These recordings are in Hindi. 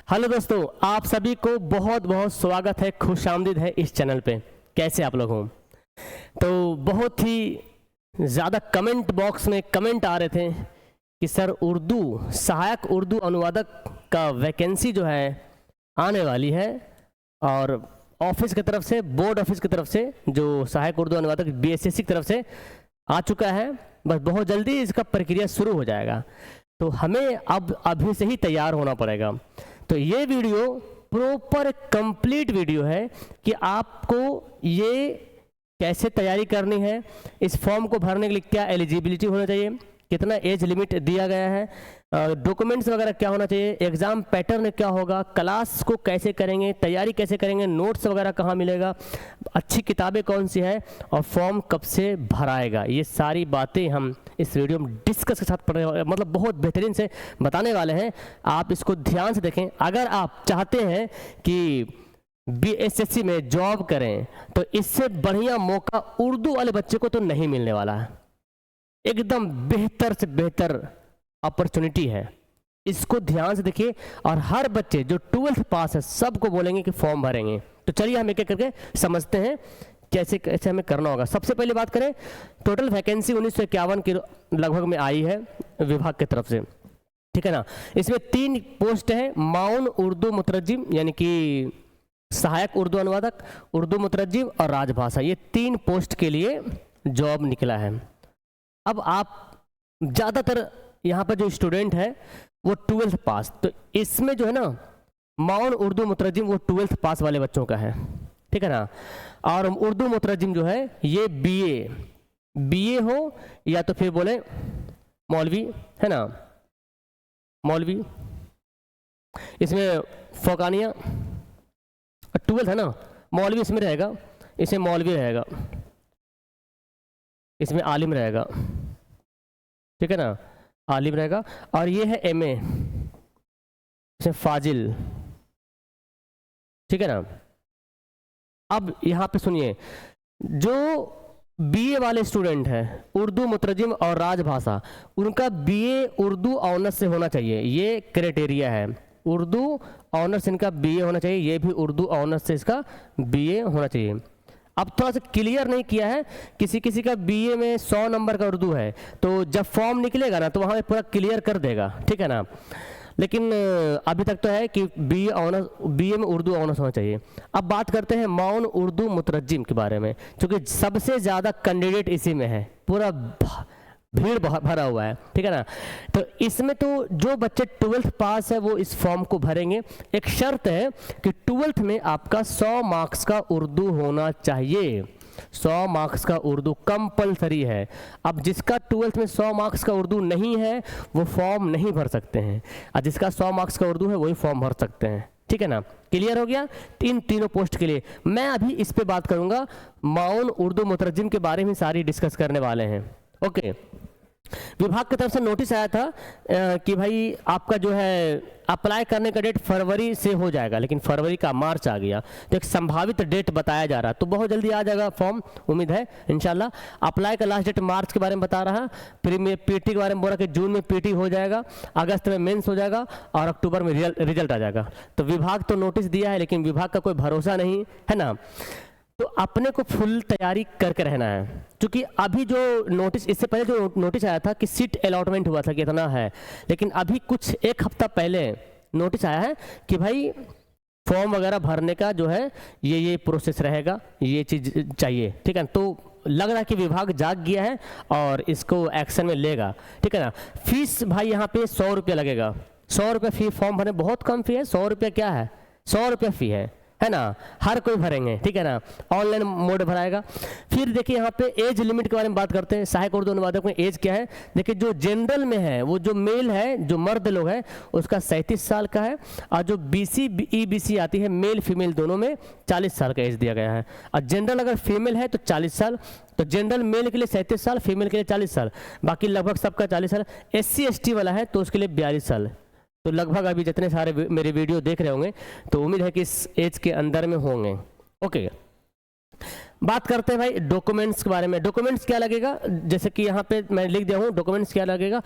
हेलो दोस्तों, आप सभी को बहुत बहुत स्वागत है, खुशामदीद है इस चैनल पे। कैसे आप लोग हों? तो बहुत ही ज़्यादा कमेंट बॉक्स में कमेंट आ रहे थे कि सर उर्दू सहायक उर्दू अनुवादक का वैकेंसी जो है आने वाली है, और ऑफिस की तरफ से, बोर्ड ऑफिस की तरफ से जो सहायक उर्दू अनुवादक बीएसएससी की तरफ से आ चुका है। बस बहुत जल्दी इसका प्रक्रिया शुरू हो जाएगा, तो हमें अब अभी से ही तैयार होना पड़ेगा। तो ये वीडियो प्रॉपर कंप्लीट वीडियो है कि आपको ये कैसे तैयारी करनी है, इस फॉर्म को भरने के लिए क्या एलिजिबिलिटी होना चाहिए, कितना एज लिमिट दिया गया है, डॉक्यूमेंट्स वगैरह क्या होना चाहिए, एग्ज़ाम पैटर्न क्या होगा, क्लास को कैसे करेंगे, तैयारी कैसे करेंगे, नोट्स वगैरह कहाँ मिलेगा, अच्छी किताबें कौन सी है, और फॉर्म कब से भराएगा, ये सारी बातें हम इस वीडियो में डिस्कस के साथ मतलब बहुत बेहतरीन से बताने वाले हैं। आप इसको ध्यान से देखें। अगर आप चाहते हैं कि बीएसएससी में जॉब करें तो इससे बढ़िया मौका उर्दू वाले बच्चे को तो नहीं मिलने वाला है। एकदम बेहतर से बेहतर अपॉर्चुनिटी है, इसको ध्यान से देखिए। और हर बच्चे जो 12th पास है सबको बोलेंगे कि फॉर्म भरेंगे। तो चलिए हम एक एक करके समझते हैं कैसे कैसे हमें करना होगा। सबसे पहले बात करें, टोटल वैकेंसी 1951 के लगभग में आई है विभाग की तरफ से, ठीक है ना। इसमें 3 पोस्ट है, माउन उर्दू मुतरजिम यानी कि सहायक उर्दू अनुवादक, उर्दू मुतरजिम और राजभाषा, ये 3 पोस्ट के लिए जॉब निकला है। अब आप ज़्यादातर यहाँ पर जो स्टूडेंट है वो 12th पास, तो इसमें जो है ना माउन उर्दू मुतरजिम वो 12th पास वाले बच्चों का है, ठीक है ना। और उर्दू मुतरजिम जो है ये बीए हो या तो फिर बोले मौलवी, है ना, मौलवी। इसमें फौकानिया 12th है ना, मौलवी इसमें रहेगा, इसमें मौलवी रहेगा, इसमें आलिम रहेगा, ठीक है ना, आलिम रहेगा। और ये है एमए, इसमें फाजिल, ठीक है ना। अब यहाँ पे सुनिए, जो बीए वाले स्टूडेंट हैं उर्दू मुतरजिम और राजभाषा, उनका बीए उर्दू ऑनर्स से होना चाहिए, ये क्राइटेरिया है। उर्दू ऑनर्स इनका बीए होना चाहिए, ये भी उर्दू ऑनर्स से इसका बीए होना चाहिए। अब थोड़ा सा क्लियर नहीं किया है, किसी किसी का बीए में 100 नंबर का उर्दू है, तो जब फॉर्म निकलेगा ना तो वहाँ पूरा क्लियर कर देगा, ठीक है ना। लेकिन अभी तक तो है कि बीए में उर्दू ऑनर्स होना चाहिए। अब बात करते हैं माउन उर्दू मुतरजिम के बारे में, क्योंकि सबसे ज़्यादा कैंडिडेट इसी में है, पूरा भीड़ भरा हुआ है, ठीक है ना। तो इसमें तो जो बच्चे 12th पास है वो इस फॉर्म को भरेंगे। एक शर्त है कि 12th में आपका 100 मार्क्स का उर्दू होना चाहिए, 100 मार्क्स का उर्दू कंपलसरी है। अब जिसका 12th में 100 मार्क्स का उर्दू नहीं है वो फॉर्म नहीं भर सकते हैं, और जिसका 100 मार्क्स का उर्दू है वही फॉर्म भर सकते हैं, ठीक है ना। क्लियर हो गया? तीनों पोस्ट के लिए मैं अभी इस पे बात करूंगा, माउन उर्दू मुतरजिम के बारे में सारी डिस्कस करने वाले हैं। ओके, विभाग की तरफ से नोटिस आया था कि भाई आपका जो है अप्लाई करने का डेट फरवरी से हो जाएगा, लेकिन फरवरी का मार्च आ गया, तो एक संभावित डेट बताया जा रहा है, तो बहुत जल्दी आ जाएगा फॉर्म, उम्मीद है इंशाल्लाह। अप्लाई का लास्ट डेट मार्च के बारे में बता रहा, फिर में पीटी के बारे में बोला कि जून में पीटी हो जाएगा, अगस्त में मेंस हो जाएगा और अक्टूबर में रिजल्ट आ जाएगा। तो विभाग तो नोटिस दिया है, लेकिन विभाग का कोई भरोसा नहीं है ना, तो अपने को फुल तैयारी करके रहना है। क्योंकि अभी जो नोटिस, इससे पहले जो नोटिस आया था कि सीट अलॉटमेंट हुआ था कि इतना है, लेकिन अभी कुछ एक हफ्ता पहले नोटिस आया है कि भाई फॉर्म वगैरह भरने का जो है ये प्रोसेस रहेगा, ये चीज़ चाहिए, ठीक है। तो लग रहा है कि विभाग जाग गया है और इसको एक्शन में लेगा, ठीक है ना। फीस भाई यहाँ पे 100 रुपया लगेगा, 100 रुपया फी, फॉर्म भरने बहुत कम फी है, 100 रुपया क्या है, 100 रुपया फी है ना, हर कोई भरेंगे, ठीक है ना, ऑनलाइन मोड भराएगा। फिर देखिए यहाँ पे एज लिमिट के बारे में बात करते हैं। सहायक उर्दू अनुवादक में एज क्या है, देखिए जो जनरल में है वो जो मेल है, जो मर्द लोग है उसका 37 साल का है, और जो बीसी ईबीसी आती है मेल फीमेल दोनों में 40 साल का एज दिया गया है। और जनरल अगर फीमेल है तो 40 साल, तो जनरल मेल के लिए 37 साल, फीमेल के लिए 40 साल, बाकी लगभग सबका 40 साल। SC ST वाला है तो उसके लिए 42 साल। तो लगभग अभी जितने सारे मेरे वीडियो देख रहे होंगे तो उम्मीद है कि इस एज के अंदर में होंगे। ओके, बात करते हैं भाई डॉक्यूमेंट्स के बारे में। डॉक्यूमेंट्स क्या लगेगा, जैसे कि यहाँ पे मैं लिख दिया हूँ, डॉक्यूमेंट्स क्या लगेगा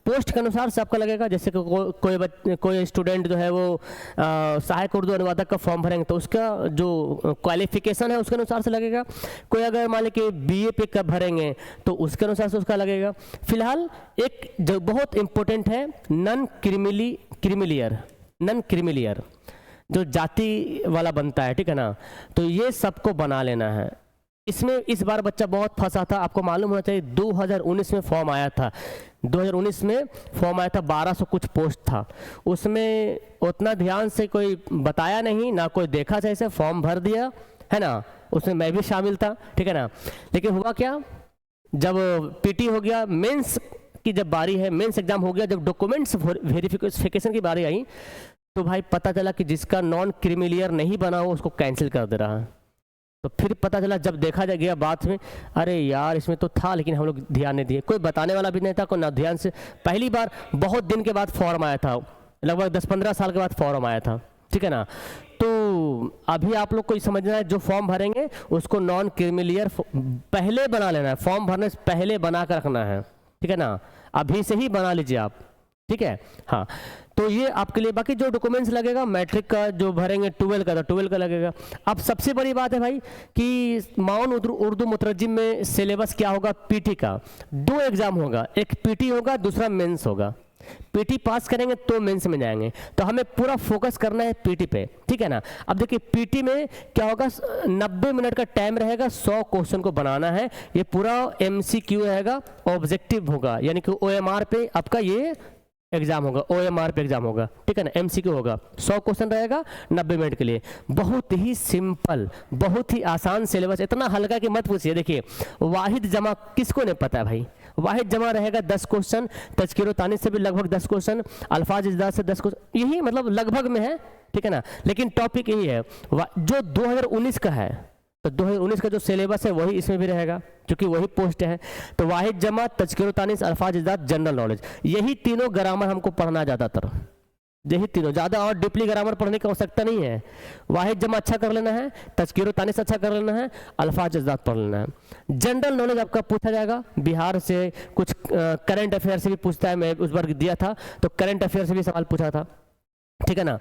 पोस्ट के अनुसार से आपका लगेगा। जैसे कि कोई स्टूडेंट जो है वो सहायक उर्दू अनुवादक का फॉर्म भरेंगे तो उसका जो क्वालिफिकेशन है उसके अनुसार से लगेगा। कोई अगर मान ली कि BA पे कब भरेंगे तो उसके अनुसार से उसका लगेगा। फिलहाल एक जो बहुत इंपॉर्टेंट है नॉन क्रीमिलियर जो जाति वाला बनता है, ठीक है ना, तो ये सबको बना लेना है। इसमें इस बार बच्चा बहुत फंसा था, आपको मालूम होना चाहिए 2019 में फॉर्म आया था। 2019 में फॉर्म आया था, 1200 कुछ पोस्ट था, उसमें उतना ध्यान से कोई बताया नहीं ना, कोई देखा जैसे फॉर्म भर दिया है ना, उसमें मैं भी शामिल था, ठीक है ना। लेकिन हुआ क्या, जब PT हो गया, मेंस की जब बारी है, मेंस एग्जाम हो गया, जब डॉक्यूमेंट्स वेरिफिकेशन की बारी आई तो भाई पता चला कि जिसका नॉन क्रीमिलियर नहीं बना हो उसको कैंसिल कर दे रहा है। तो फिर पता चला, जब देखा जा गया बात में, अरे यार इसमें तो था लेकिन हम लोग ध्यान नहीं दिए, कोई बताने वाला भी नहीं था, कोई ना ध्यान से। पहली बार बहुत दिन के बाद फॉर्म आया था, लगभग 10-15 साल के बाद फॉर्म आया था, ठीक है ना। तो अभी आप लोग को समझना है, जो फॉर्म भरेंगे उसको नॉन क्रीमिलियर पहले बना लेना है, फॉर्म भरने से पहले बना कर रखना है, ठीक है ना, अभी से ही बना लीजिए आप, ठीक है। हाँ, तो ये आपके लिए। बाकी जो डॉक्यूमेंट्स लगेगा मैट्रिक का जो भरेंगे, 12 का तो 12 का लगेगा। अब सबसे बड़ी बात है भाई कि माउन उर्दू मुतरजिम में सिलेबस क्या होगा, PT का 2 एग्जाम होगा, एक PT होगा, दूसरा मेंस होगा। PT पास करेंगे तो मेंस में जाएंगे, तो हमें पूरा फोकस करना है PT पे, ठीक है ना। अब देखिए PT में क्या होगा, 90 मिनट का टाइम रहेगा, 100 क्वेश्चन को बनाना है, ये पूरा MCQ रहेगा, ऑब्जेक्टिव होगा, यानी कि OMR पे आपका ये एग्जाम होगा, OMR पे एग्जाम होगा, ठीक है ना, MCQ होगा, 100 क्वेश्चन रहेगा 90 मिनट के लिए। बहुत ही सिंपल, बहुत ही आसान सिलेबस, इतना हल्का कि मत पूछिए। देखिए वाहिद जमा किसको नहीं पता है भाई, वाहिद जमा रहेगा 10 क्वेश्चन, तज़किर तानीस से भी लगभग 10 क्वेश्चन, अल्फाज इजदाद से 10 क्वेश्चन, यही मतलब लगभग में है, ठीक है ना। लेकिन टॉपिक यही है जो 2019 का है, तो 2019 का जो सिलेबस है वही इसमें भी रहेगा, क्योंकि वही पोस्ट है। तो वाहिद जमा, तज़किर तानीस, अल्फाज इजदाद, जनरल नॉलेज, यही तीनों ग्रामर हमको पढ़ना ज़्यादातर, यही तीनों, ज़्यादा और डीपली ग्रामर पढ़ने की आवश्यकता नहीं है। वाहिद जमा अच्छा कर लेना है, तज़किर तानीस अच्छा कर लेना है, अल्फाज इजदाद पढ़ लेना है। जनरल नॉलेज आपका पूछा जाएगा, बिहार से कुछ करंट अफेयर से भी पूछता है, मैं उस बार दिया था तो करंट अफेयर से भी सवाल पूछा था, ठीक है ना।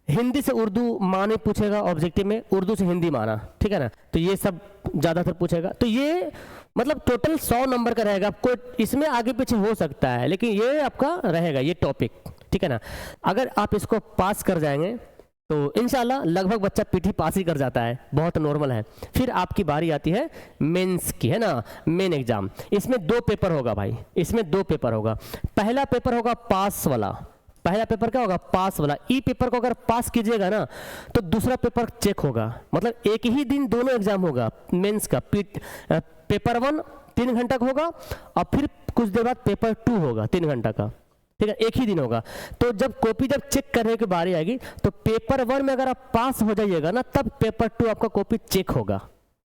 हिंदी से उर्दू माने पूछेगा ऑब्जेक्टिव में, उर्दू से हिंदी माना, ठीक है ना, तो ये सब ज़्यादातर पूछेगा। तो ये मतलब टोटल 100 नंबर का रहेगा, आपको इसमें आगे पीछे हो सकता है लेकिन ये आपका रहेगा ये टॉपिक, ठीक है ना। अगर आप इसको पास कर जाएंगे तो इंशाल्लाह लगभग बच्चा PT पास ही कर जाता है, बहुत नॉर्मल है। फिर आपकी बारी आती है मेंस की, है ना, मेन एग्जाम। इसमें 2 पेपर होगा भाई, इसमें 2 पेपर होगा। पहला पेपर होगा पास वाला, पहला पेपर क्या होगा, पास वाला। ई पेपर को अगर पास कीजिएगा ना तो दूसरा पेपर चेक होगा, मतलब एक ही दिन दोनों एग्जाम होगा मेंस का। पेपर 1 3 घंटा का होगा और फिर कुछ देर बाद पेपर 2 होगा 3 घंटा का, ठीक है, एक ही दिन होगा। तो जब कॉपी जब चेक करने की बारी आएगी तो पेपर 1 में अगर आप पास हो जाइएगा ना तब पेपर 2 आपका कॉपी चेक होगा,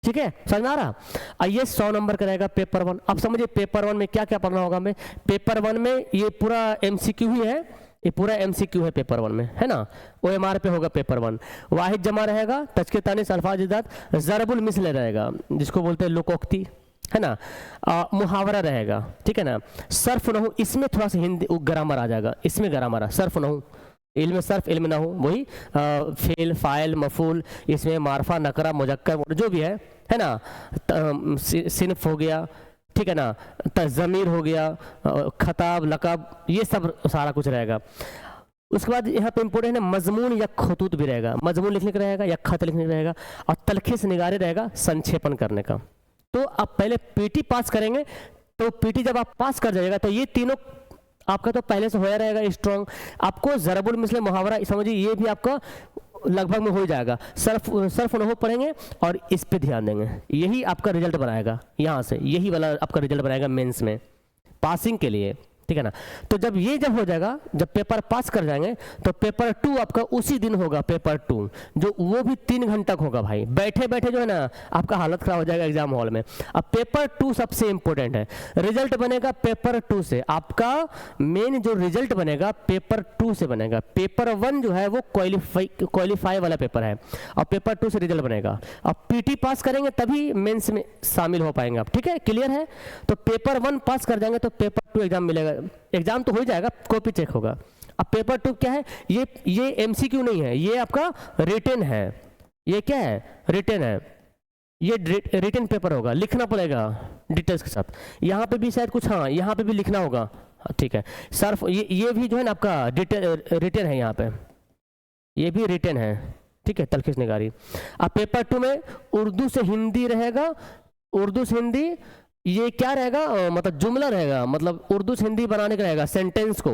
ठीक है, समझ आ रहा। आइए 100 नंबर का रहेगा पेपर 1। अब समझिए पेपर 1 में क्या क्या पढ़ना होगा हमें। पेपर 1 में ये पूरा MCQ ही है, ये पूरा MCQ है पेपर 1 में, है ना। OMR पे होगा पेपर 1। वाहिद जमा रहेगा, तज़किर तानीस, अल्फाज इजदाद, ज़रबुल मिसल रहेगा जिसको बोलते हैं लोकोक्ति, है ना। मुहावरा रहेगा, ठीक है ना। सर्फ नहू, इसमें थोड़ा सा हिंदी ग्रामर आ जाएगा, इसमें ग्रामर आ, सर्फ नहू, इल्म सर्फ इल्म नहू, वही फेल फाइल मफूल, इसमें मारफा नकरा मुजक्कर जो भी है ना, सिनफ हो गया, ठीक है ना, ज़मीर हो गया, खताब लक़ब, ये सब सारा कुछ रहेगा। उसके बाद यहाँ पे इम्पोर्टेंट है मजमून या खतूत भी रहेगा, मजमून लिखने का रहेगा या खत लिखने का रहेगा, और तलखीस निगारे रहेगा संक्षेपण करने का। तो आप पहले PT पास करेंगे, तो PT जब आप पास कर जाइएगा तो ये तीनों आपका तो पहले से होया रहेगा स्ट्रॉन्ग। आपको ज़रबुल मिसल मुहावरा समझिए ये भी आपका लगभग में हो जाएगा। सर्फ नहू पढ़ेंगे और इस पे ध्यान देंगे, यही आपका रिजल्ट बनाएगा, यहाँ से यही वाला आपका रिजल्ट बनाएगा मेंस में पासिंग के लिए, ठीक है ना। तो जब ये जब हो जाएगा, जब पेपर पास कर जाएंगे तो पेपर 2 आपका उसी दिन होगा, पेपर 2 जो वो भी 3 घंटा होगा भाई, बैठे बैठे जो है ना आपका हालत खराब हो जाएगा एग्जाम हॉल में। अब पेपर 2 सबसे इंपॉर्टेंट है, रिजल्ट बनेगा पेपर 2 से, आपका मेन जो रिजल्ट बनेगा पेपर 2 से बनेगा। पेपर 1 जो है वो क्वालिफाई वाला पेपर है और पेपर 2 से रिजल्ट बनेगा। अब पीटी पास करेंगे तभी मेंस में शामिल हो पाएंगे आप, ठीक है, क्लियर है। तो पेपर 1 पास कर जाएंगे तो पेपर 2 एग्जाम मिलेगा, एग्जाम तो हो ही जाएगा, कॉपी चेक होगा। अब पेपर 2 क्या है, ये एमसीक्यू नहीं है, ये आपका रिटन है। ये क्या है, रिटन है, ये रिटन पेपर होगा, लिखना पड़ेगा डिटेल्स के साथ। यहाँ पे भी शायद कुछ, हाँ यहाँ पे भी लिखना होगा, ठीक है सर। ये भी जो है ना आपका रिटन है, यहाँ पे ये भी रिटन है, ठीक है, तलखीस निगारी। अब पेपर 2 में उर्दू से हिंदी रहेगा, उर्दू से हिंदी ये क्या रहेगा, मतलब जुमला रहेगा, मतलब उर्दू से हिंदी बनाने का रहेगा, सेंटेंस को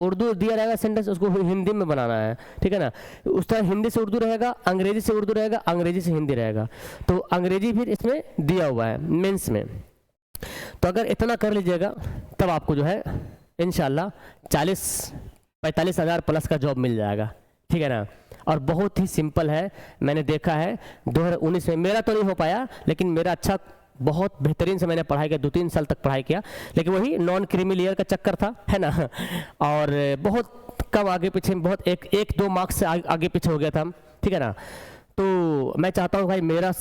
उर्दू दिया रहेगा, सेंटेंस उसको हिंदी में बनाना है, ठीक है ना। उस तरह हिंदी से उर्दू रहेगा, अंग्रेजी से उर्दू रहेगा, अंग्रेजी से हिंदी रहेगा। तो अंग्रेजी भी इसमें दिया हुआ है मेंस में। तो अगर इतना कर लीजिएगा तब आपको जो है इंशाल्लाह 40-45 हज़ार प्लस का जॉब मिल जाएगा, ठीक है ना। और बहुत ही सिंपल है, मैंने देखा है 2019 में, मेरा तो नहीं हो पाया लेकिन मेरा अच्छा बहुत बेहतरीन से मैंने पढ़ाई किया, 2-3 साल तक पढ़ाई किया, लेकिन वही नॉन क्रीमी लेयर का चक्कर था, है ना। और बहुत कम आगे पीछे, बहुत एक दो मार्क्स से आगे पीछे हो गया था, ठीक है ना। तो मैं चाहता हूँ भाई मेरे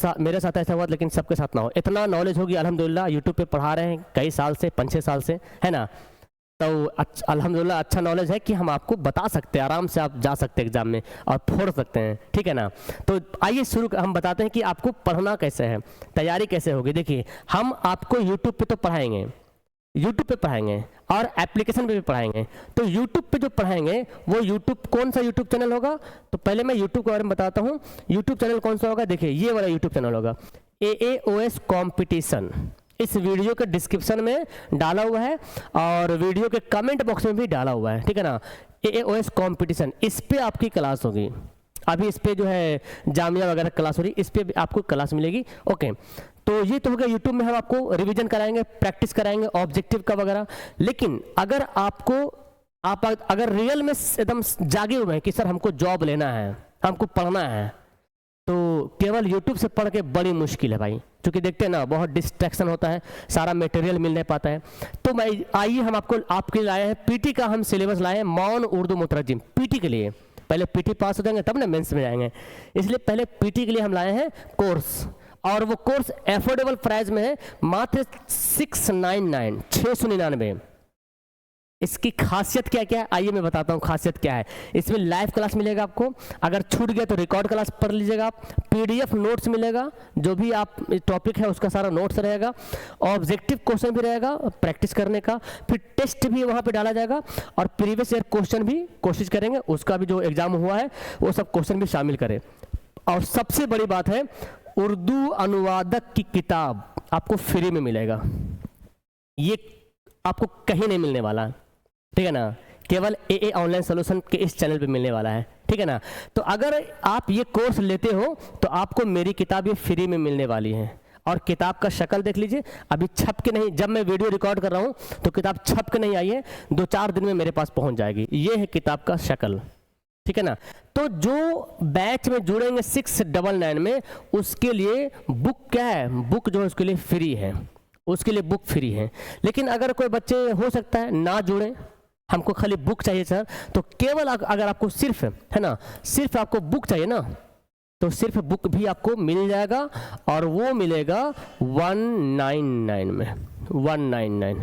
साथ ऐसा हुआ, लेकिन सबके साथ ना हो। इतना नॉलेज होगी अल्हम्दुलिल्लाह, यूट्यूब पे पढ़ा रहे हैं कई साल से, 5-6 साल से, है ना। तो अल्हम्दुलिल्लाह अच्छा नॉलेज है कि हम आपको बता सकते हैं, आराम से आप जा सकते हैं एग्जाम में और फोड़ सकते हैं, ठीक है ना। तो आइए शुरू हम बताते हैं कि आपको पढ़ना कैसे है, तैयारी कैसे होगी। देखिए हम आपको यूट्यूब पे तो पढ़ाएंगे, यूट्यूब पे पढ़ाएंगे और एप्लीकेशन पे भी पढ़ाएंगे। तो यूट्यूब पे जो पढ़ाएंगे वो यूट्यूब कौन सा यूट्यूब चैनल होगा, तो पहले मैं यूट्यूब के बारे में बताता हूँ। यूट्यूब चैनल कौन सा होगा, देखिए ये वाला यूट्यूब चैनल होगा, AAOS कॉम्पिटिशन। इस वीडियो के डिस्क्रिप्शन में डाला हुआ है और वीडियो के कमेंट बॉक्स में भी डाला हुआ है, ठीक है ना। AAOS कॉम्पिटिशन, इस पे आपकी क्लास होगी। अभी इस पे जो है जामिया वगैरह क्लास हो रही, इस पे भी आपको क्लास मिलेगी, ओके। तो ये तो हो गया, यूट्यूब में हम आपको रिवीजन कराएंगे, प्रैक्टिस कराएंगे ऑब्जेक्टिव का वगैरह। लेकिन अगर आप अगर रियल में एकदम जागे हुए हैं कि सर हमको जॉब लेना है, हमको पढ़ना है, तो केवल यूट्यूब से पढ़ के बड़ी मुश्किल है भाई, क्योंकि देखते हैं ना बहुत डिस्ट्रैक्शन होता है, सारा मटेरियल मिल नहीं पाता है। तो मैं आइए हम आपके लिए लाए हैं पीटी का, हम सिलेबस लाए हैं मौन उर्दू मुतरजिम पीटी के लिए। पहले पीटी पास हो जाएंगे तब ना मेंस में जाएंगे, इसलिए पहले पीटी के लिए हम लाए हैं कोर्स। और वो कोर्स एफोर्डेबल प्राइस में है, मात्र 699। इसकी खासियत क्या क्या है आइए मैं बताता हूँ खासियत क्या है। इसमें लाइव क्लास मिलेगा आपको, अगर छूट गया तो रिकॉर्ड क्लास पढ़ लीजिएगा आप, पीडीएफ नोट्स मिलेगा, जो भी आप टॉपिक है उसका सारा नोट्स रहेगा, ऑब्जेक्टिव क्वेश्चन भी रहेगा प्रैक्टिस करने का, फिर टेस्ट भी वहाँ पे डाला जाएगा और प्रीवियस ईयर क्वेश्चन भी कोशिश करेंगे, उसका भी जो एग्जाम हुआ है वो सब क्वेश्चन भी शामिल करें। और सबसे बड़ी बात है उर्दू अनुवादक की किताब आपको फ्री में मिलेगा, ये आपको कहीं नहीं मिलने वाला, ठीक है ना, केवल AA ऑनलाइन सोल्यूशन के इस चैनल पे मिलने वाला है, ठीक है ना। तो अगर आप ये कोर्स लेते हो तो आपको मेरी किताब ये फ्री में मिलने वाली है। और किताब का शक्ल देख लीजिए, अभी छप के नहीं, जब मैं वीडियो रिकॉर्ड कर रहा हूँ तो किताब छप के नहीं आई है, 2-4 दिन में मेरे पास पहुँच जाएगी। ये है किताब का शक्ल, ठीक है ना। तो जो बैच में जुड़ेंगे 699 में, उसके लिए बुक क्या है, बुक जो है उसके लिए फ्री है, उसके लिए बुक फ्री है। लेकिन अगर कोई बच्चे हो सकता है ना जुड़े, हमको खाली बुक चाहिए सर, तो केवल अगर आपको सिर्फ है ना, सिर्फ आपको बुक चाहिए ना, तो सिर्फ बुक भी आपको मिल जाएगा और वो मिलेगा 199 में, 199,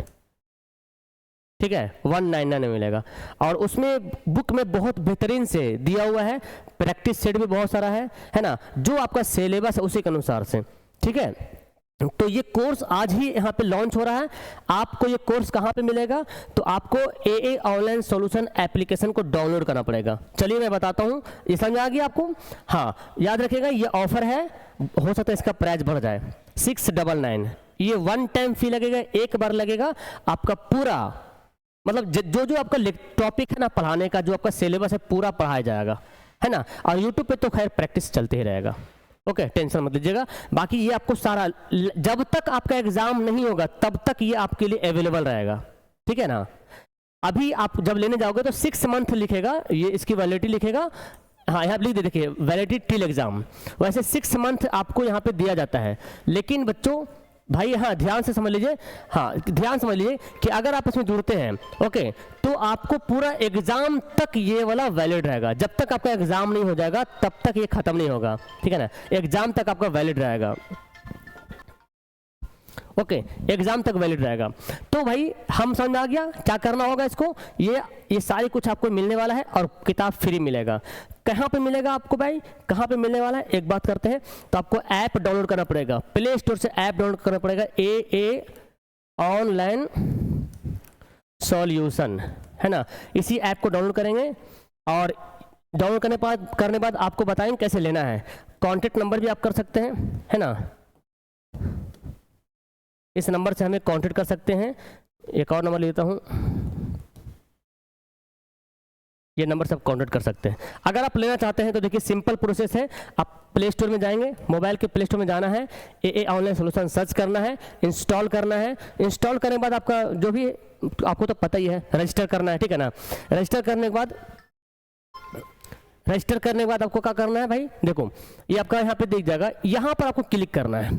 ठीक है, 199 में मिलेगा। और उसमें बुक में बहुत बेहतरीन से दिया हुआ है, प्रैक्टिस सेट भी बहुत सारा है ना, जो आपका सिलेबस है उसी के अनुसार से, ठीक है। तो ये कोर्स आज ही यहाँ पे लॉन्च हो रहा है। आपको ये कोर्स कहाँ पे मिलेगा, तो आपको AA ऑनलाइन सॉल्यूशन एप्लीकेशन को डाउनलोड करना पड़ेगा। चलिए मैं बताता हूँ, ये समझ आ गया आपको। हाँ याद रखिएगा ये ऑफर है, हो सकता है इसका प्राइस बढ़ जाए, 699। ये 1 टाइम फी लगेगा, एक बार लगेगा, आपका पूरा मतलब जो आपका टॉपिक है ना पढ़ाने का, जो आपका सिलेबस है पूरा पढ़ाया जाएगा, है ना। और यूट्यूब पे तो खैर प्रैक्टिस चलते ही रहेगा, ओके, टेंशन मत लीजिएगा। बाकी ये आपको सारा, जब तक आपका एग्जाम नहीं होगा तब तक ये आपके लिए अवेलेबल रहेगा, ठीक है ना। अभी आप जब लेने जाओगे तो 6 मंथ लिखेगा, ये इसकी वैलिडिटी लिखेगा, हाँ यहाँ लिख दे, देखिए वैलिडिटी टिल एग्जाम। वैसे 6 मंथ आपको यहाँ पे दिया जाता है, लेकिन बच्चों भाई हाँ ध्यान से समझ लीजिए, हाँ ध्यान समझ लीजिए कि अगर आप इसमें जुड़ते हैं ओके, तो आपको पूरा एग्जाम तक ये वाला वैलिड रहेगा। जब तक आपका एग्जाम नहीं हो जाएगा तब तक ये खत्म नहीं होगा, ठीक है ना, एग्जाम तक आपका वैलिड रहेगा। ओके एग्जाम तक वैलिड रहेगा। तो भाई हम समझ में आ गया क्या करना होगा इसको, ये सारी कुछ आपको मिलने वाला है और किताब फ्री मिलेगा। कहाँ पे मिलेगा आपको भाई, कहाँ पे मिलने वाला है, एक बात करते हैं। तो आपको ऐप डाउनलोड करना पड़ेगा, प्ले स्टोर से ऐप डाउनलोड करना पड़ेगा, AA ऑनलाइन सॉल्यूशन, है ना। इसी ऐप को डाउनलोड करेंगे और डाउनलोड करने बाद आपको बताएंगे कैसे लेना है। कॉन्टेक्ट नंबर भी आप कर सकते हैं, है ना, इस नंबर से हमें कांटेक्ट कर सकते हैं। एक और नंबर लेता हूँ, ये नंबर से आप कांटेक्ट कर सकते हैं। अगर आप लेना चाहते हैं तो देखिए सिंपल प्रोसेस है, आप प्ले स्टोर में जाएंगे, मोबाइल के प्ले स्टोर में जाना है, AA ऑनलाइन सोल्यूशन सर्च करना है, इंस्टॉल करना है। इंस्टॉल करने के बाद आपका जो भी, आपको तो पता ही है, रजिस्टर करना है, ठीक है ना। रजिस्टर करने के बाद आपको क्या करना है भाई, देखो ये आपका यहाँ पे दिख जाएगा, यहाँ पर आपको क्लिक करना है।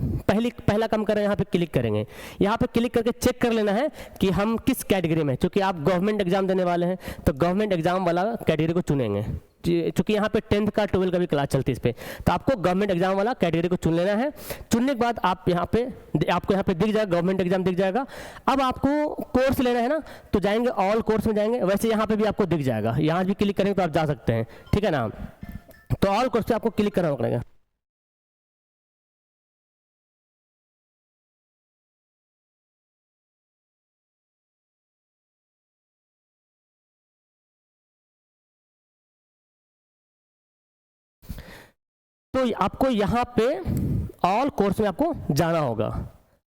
पहला काम करें, यहाँ पे क्लिक करेंगे, यहाँ पे क्लिक करके चेक कर लेना है कि हम किस कैटेगरी में, क्योंकि आप गवर्नमेंट एग्जाम देने वाले हैं तो गवर्नमेंट एग्जाम वाला कैटेगरी को चुनेंगे। चूंकि यहाँ पे 10th का 12 का भी क्लास चलती है इस पर, तो आपको गवर्नमेंट एग्जाम वाला कैटेगरी को चुन लेना है। चुनने के बाद आप यहाँ पे, आपको यहाँ पे दिख जाएगा गवर्नमेंट एग्जाम दिख जाएगा। अब आपको कोर्स लेना है ना, तो जाएंगे ऑल कोर्स में जाएंगे, वैसे यहाँ पे भी आपको दिख जाएगा, यहाँ भी क्लिक करेंगे तो आप जा सकते हैं, ठीक है ना। तो ऑल कोर्स पे आपको क्लिक करना पड़ेगा। तो आपको यहाँ पे ऑल कोर्स में आपको जाना होगा।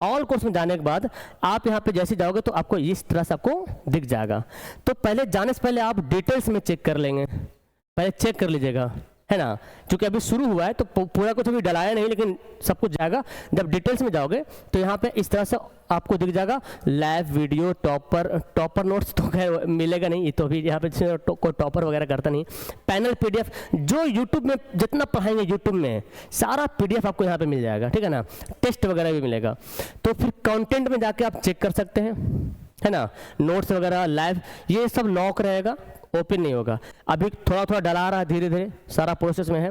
ऑल कोर्स में जाने के बाद आप यहाँ पे जैसे जाओगे तो आपको इस तरह से आपको दिख जाएगा। तो पहले जाने से पहले आप डिटेल्स में चेक कर लेंगे, पहले चेक कर लीजिएगा, है ना, क्योंकि अभी शुरू हुआ है तो पूरा कुछ अभी डलाया नहीं, लेकिन सब कुछ जाएगा। जब डिटेल्स में जाओगे तो यहाँ पे इस तरह से आपको दिख जाएगा लाइव वीडियो, टॉपर नोट्स तो खैर मिलेगा नहीं, ये तो अभी यहाँ पे कोई टॉपर वगैरह करता नहीं। पैनल PDF, जो यूट्यूब में जितना पढ़ाएंगे यूट्यूब में सारा PDF आपको यहाँ पे मिल जाएगा, ठीक है ना। टेस्ट वगैरह भी मिलेगा। तो फिर कंटेंट में जाके आप चेक कर सकते हैं, है ना, नोट्स वगैरह लाइव, ये सब लॉक रहेगा, ओपन नहीं होगा। अभी थोड़ा थोड़ा डला रहा है, धीरे धीरे सारा प्रोसेस में है।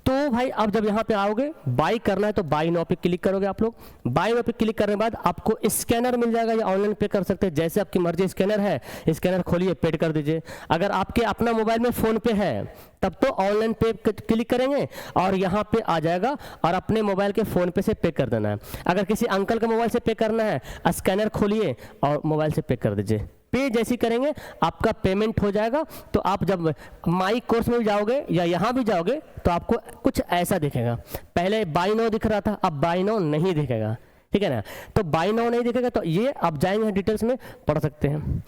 तो भाई अब जब यहाँ पे आओगे बाई करना है तो बाई नाउ पे क्लिक करोगे आप लोग। बाई नाउ पे क्लिक करने के बाद आपको स्कैनर मिल जाएगा, या ऑनलाइन पे कर सकते हैं, जैसे आपकी मर्जी। स्कैनर है, स्कैनर खोलिए, पेड कर दीजिए। अगर आपके अपना मोबाइल में फ़ोन पे है तब तो ऑनलाइन पे क्लिक करेंगे और यहाँ पे आ जाएगा और अपने मोबाइल के फ़ोन पे से पे कर देना है। अगर किसी अंकल के मोबाइल से पे करना है, स्कैनर खोलिए और मोबाइल से पे कर दीजिए। पे जैसी करेंगे आपका पेमेंट हो जाएगा। तो आप जब माई कोर्स में भी जाओगे या यहाँ भी जाओगे तो आपको कुछ ऐसा दिखेगा। पहले बाई नाउ दिख रहा था, अब बाई नाउ नहीं दिखेगा, ठीक है ना। तो बाई नाउ नहीं दिखेगा तो ये आप जाएंगे डिटेल्स में पढ़ सकते हैं।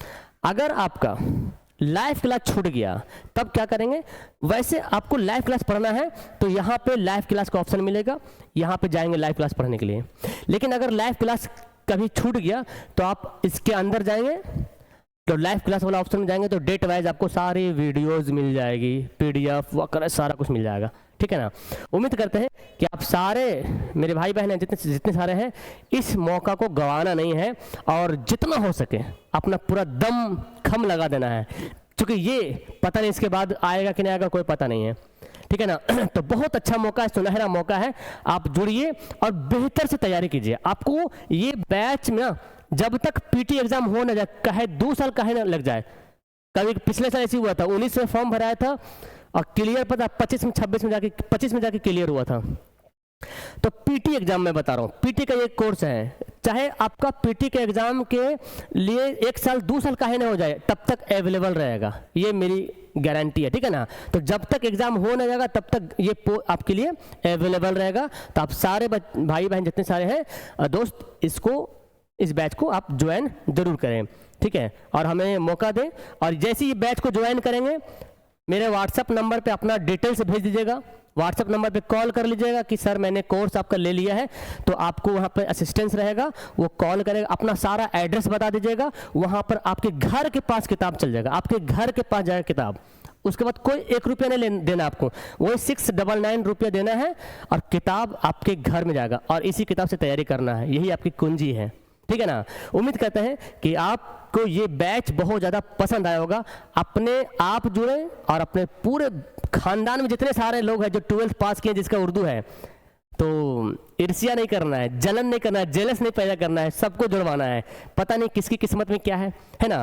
अगर आपका लाइव क्लास छूट गया तब क्या करेंगे, वैसे आपको लाइव क्लास पढ़ना है तो यहाँ पे लाइव क्लास का ऑप्शन मिलेगा, यहाँ पे जाएंगे लाइव क्लास पढ़ने के लिए। लेकिन अगर लाइव क्लास कभी छूट गया तो आप इसके अंदर जाएंगे, तो लाइव क्लास वाला ऑप्शन में जाएंगे तो डेट वाइज आपको सारी वीडियोस मिल जाएगी, PDF वगैरह सारा कुछ मिल जाएगा, ठीक है ना। उम्मीद करते हैं कि आप सारे मेरे भाई बहन हैं जितने सारे हैं, इस मौका को गंवाना नहीं है और जितना हो सके अपना पूरा दम खम लगा देना है, क्योंकि ये पता नहीं इसके बाद आएगा कि नहीं आएगा, कोई पता नहीं है, ठीक है ना। तो बहुत अच्छा मौका है, सुनहरा मौका है, आप जुड़िए और बेहतर से तैयारी कीजिए। आपको ये बैच में ना जब तक PT एग्जाम हो ना जाए, कहे 2 साल कहे ना लग जाए। कभी पिछले साल ऐसे हुआ था, 19 में फॉर्म भराया था और क्लियर पता 25 में जाके क्लियर हुआ था। तो PT एग्जाम मैं बता रहा हूँ, PT का ये कोर्स है, चाहे आपका PT के एग्जाम के लिए 1 साल 2 साल काहे ना हो जाए तब तक अवेलेबल रहेगा, ये मेरी गारंटी है, ठीक है ना। तो जब तक एग्जाम हो ना जाएगा तब तक ये आपके लिए अवेलेबल रहेगा। तो आप सारे भाई बहन जितने सारे हैं दोस्त, इस बैच को आप ज्वाइन जरूर करें, ठीक है, और हमें मौका दें। और जैसे ही बैच को ज्वाइन करेंगे मेरे व्हाट्सएप नंबर पे अपना डिटेल्स भेज दीजिएगा, व्हाट्सएप नंबर पे कॉल कर लीजिएगा कि सर मैंने कोर्स आपका ले लिया है, तो आपको वहाँ पे असिस्टेंस रहेगा, वो कॉल करेगा, अपना सारा एड्रेस बता दीजिएगा, वहाँ पर आपके घर के पास किताब चल जाएगा, आपके घर के पास जाएगा किताब। उसके बाद कोई 1 रुपया नहीं देना आपको, वही 699 रुपया देना है और किताब आपके घर में जाएगा और इसी किताब से तैयारी करना है, यही आपकी कुंजी है, ठीक है ना। उम्मीद करते हैं कि आपको ये बैच बहुत ज़्यादा पसंद आया होगा। अपने आप जुड़े और अपने पूरे खानदान में जितने सारे लोग हैं जो 12th पास किए जिसका उर्दू है, तो ईर्ष्या नहीं करना है, जलन नहीं करना है, जेलस नहीं पैदा करना है, सबको जुड़वाना है। पता नहीं किसकी किस्मत में क्या है ना।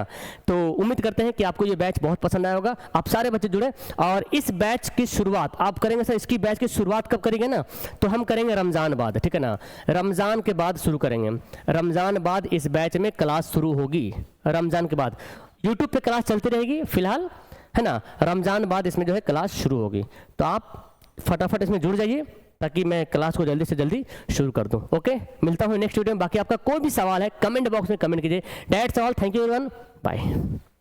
तो उम्मीद करते हैं कि आपको ये बैच बहुत पसंद आया होगा, आप सारे बच्चे जुड़े। और इस बैच की शुरुआत आप करेंगे सर, इसकी बैच की शुरुआत कब करेंगे ना, तो हम करेंगे रमज़ान बाद, ठीक है ना, रमज़ान के बाद शुरू करेंगे। रमज़ान बाद इस बैच में क्लास शुरू होगी, रमज़ान के बाद यूट्यूब पे क्लास चलती रहेगी फिलहाल, है ना। रमज़ान बाद इसमें जो है क्लास शुरू होगी, तो आप फटाफट इसमें जुड़ जाइए ताकि मैं क्लास को जल्दी से जल्दी शुरू कर दूं। ओके, मिलता हूं नेक्स्ट वीडियो में। बाकी आपका कोई भी सवाल है कमेंट बॉक्स में कमेंट कीजिए। That's all, thank you everyone, bye.